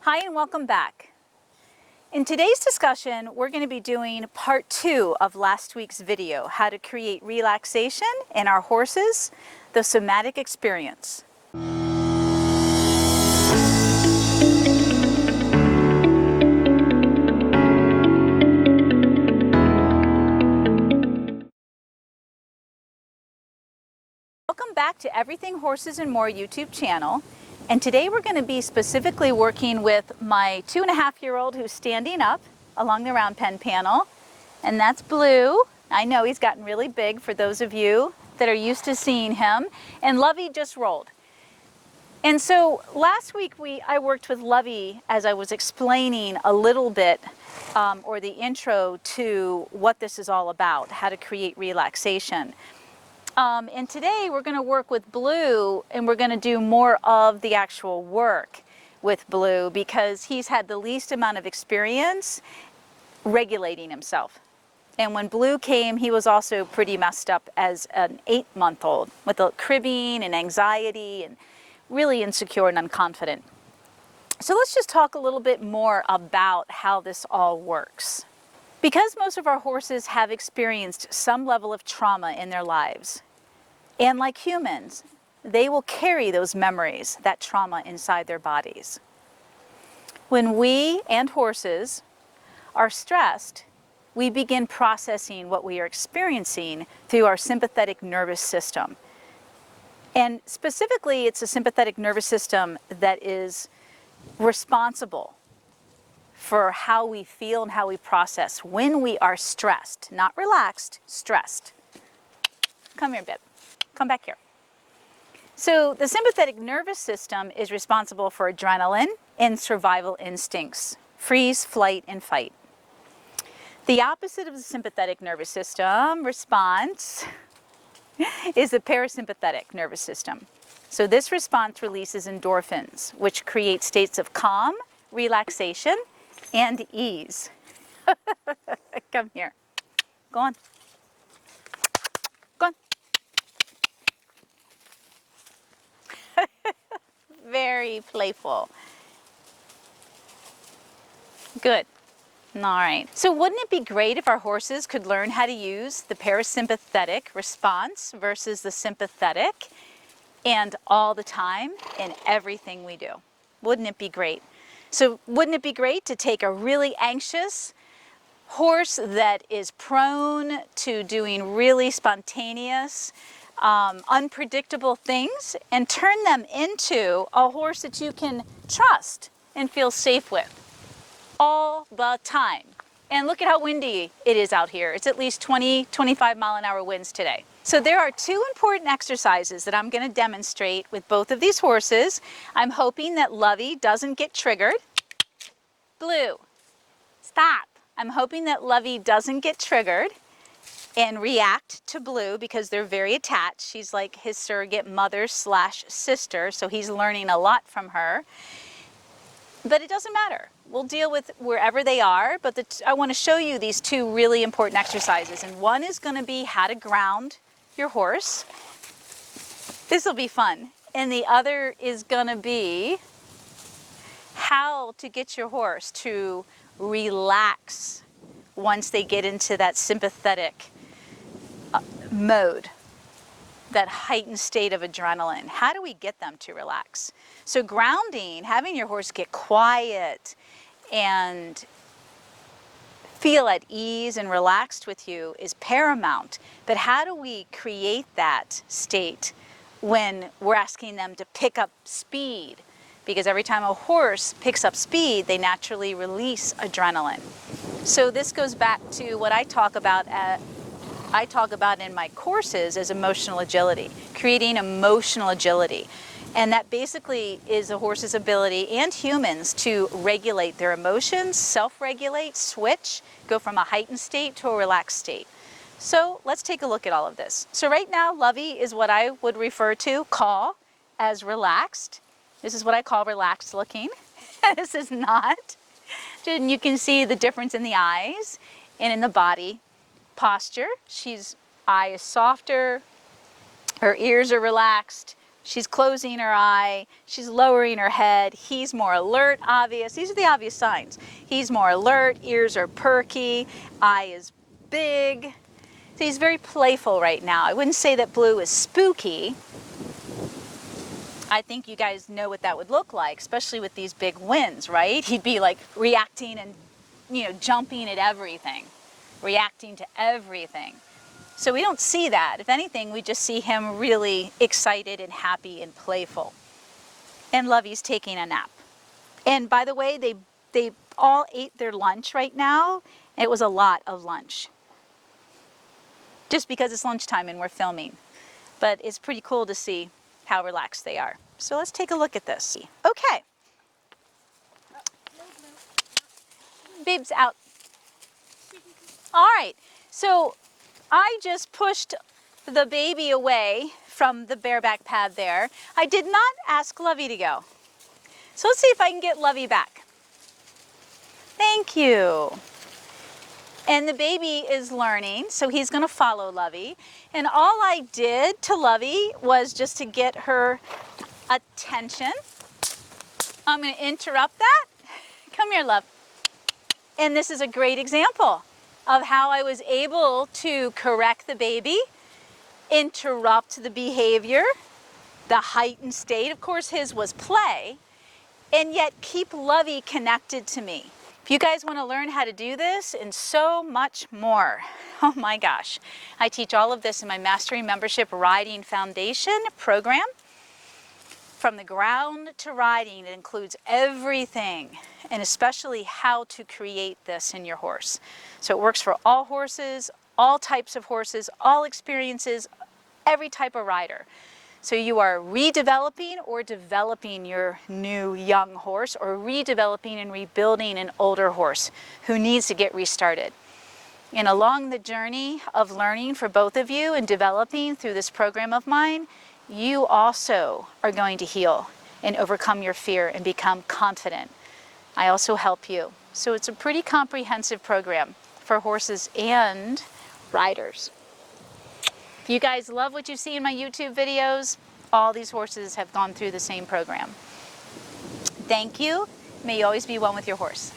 Hi and welcome back. In today's discussion, we're going to be doing part 2 of last week's video, how to create relaxation in our horses, the somatic experience. Welcome back to Everything Horses and More YouTube channel. And today we're going to be specifically working with my 2.5-year-old who's standing up along the round pen panel. And that's Blue. I know he's gotten really big for those of you that are used to seeing him. And Lovey just rolled. And so last week I worked with Lovey as I was explaining a little bit or the intro to what this is all about, how to create relaxation. And today we're going to work with Blue, and we're going to do more of the actual work with Blue because he's had the least amount of experience regulating himself. And when Blue came, he was also pretty messed up as an 8-month-old with the cribbing and anxiety and really insecure and unconfident. So let's just talk a little bit more about how this all works. Because most of our horses have experienced some level of trauma in their lives, and like humans, they will carry those memories, that trauma inside their bodies. When we and horses are stressed, we begin processing what we are experiencing through our sympathetic nervous system. And specifically, it's a sympathetic nervous system that is responsible for how we feel and how we process when we are stressed, not relaxed, stressed. Come here, babe. Come back here. So the sympathetic nervous system is responsible for adrenaline and survival instincts, freeze, flight, and fight. The opposite of the sympathetic nervous system response is the parasympathetic nervous system. So this response releases endorphins, which create states of calm, relaxation, and ease. Come here. Go on. Go on. Very playful. Good. All right. So wouldn't it be great if our horses could learn how to use the parasympathetic response versus the sympathetic and all the time in everything we do? Wouldn't it be great? So wouldn't it be great to take a really anxious horse that is prone to doing really spontaneous, unpredictable things and turn them into a horse that you can trust and feel safe with all the time? And look at how windy it is out here. It's at least 20, 25 mile an hour winds today. So there are 2 important exercises that I'm going to demonstrate with both of these horses. I'm hoping that Lovey doesn't get triggered. Blue, stop. I'm hoping that Lovey doesn't get triggered and react to Blue because they're very attached. She's like his surrogate mother / sister, so he's learning a lot from her. But it doesn't matter. We'll deal with wherever they are, but I want to show you these 2 really important exercises. And one is going to be how to ground your horse. This will be fun. And the other is going to be how to get your horse to relax once they get into that sympathetic mode, that heightened state of adrenaline. How do we get them to relax? So grounding, having your horse get quiet and feel at ease and relaxed with you is paramount. But how do we create that state when we're asking them to pick up speed? Because every time a horse picks up speed, they naturally release adrenaline. So this goes back to what I talk about in my courses as emotional agility, creating emotional agility. And that basically is a horse's ability and humans to regulate their emotions, self-regulate, switch, go from a heightened state to a relaxed state. So let's take a look at all of this. So right now, Lovey is what I would call as relaxed. This is what I call relaxed looking. This is not. And you can see the difference in the eyes and in the body posture. Eye is softer, her ears are relaxed, She's closing her eye, she's lowering her head, he's more alert, obvious. These are the obvious signs. He's more alert, ears are perky, eye is big. So he's very playful right now. I wouldn't say that Blue is spooky. I think you guys know what that would look like, especially with these big winds, right? He'd be like reacting and, you know, jumping at everything, reacting to everything. So we don't see that. If anything, we just see him really excited and happy and playful. And Lovey's taking a nap. And by the way, they all ate their lunch right now. It was a lot of lunch. Just because it's lunchtime and we're filming. But it's pretty cool to see how relaxed they are. So let's take a look at this. Okay. Babe's out. All right. So I just pushed the baby away from the bareback pad there. I did not ask Lovey to go. So let's see if I can get Lovey back. Thank you. And the baby is learning, so he's going to follow Lovey. And all I did to Lovey was just to get her attention. I'm going to interrupt that. Come here, love. And this is a great example of how I was able to correct the baby, interrupt the behavior, the heightened state. Of course, his was play, and yet keep Lovey connected to me. If you guys want to learn how to do this and so much more, oh my gosh, I teach all of this in my Mastery Membership Riding Foundation program. From the ground to riding, it includes everything, and especially how to create this in your horse. So it works for all horses, all types of horses, all experiences, every type of rider. So you are redeveloping or developing your new young horse, or redeveloping and rebuilding an older horse who needs to get restarted. And along the journey of learning for both of you and developing through this program of mine, you also are going to heal and overcome your fear and become confident. I also help you. So it's a pretty comprehensive program for horses and riders. If you guys love what you see in my YouTube videos, all these horses have gone through the same program. Thank you. May you always be one with your horse.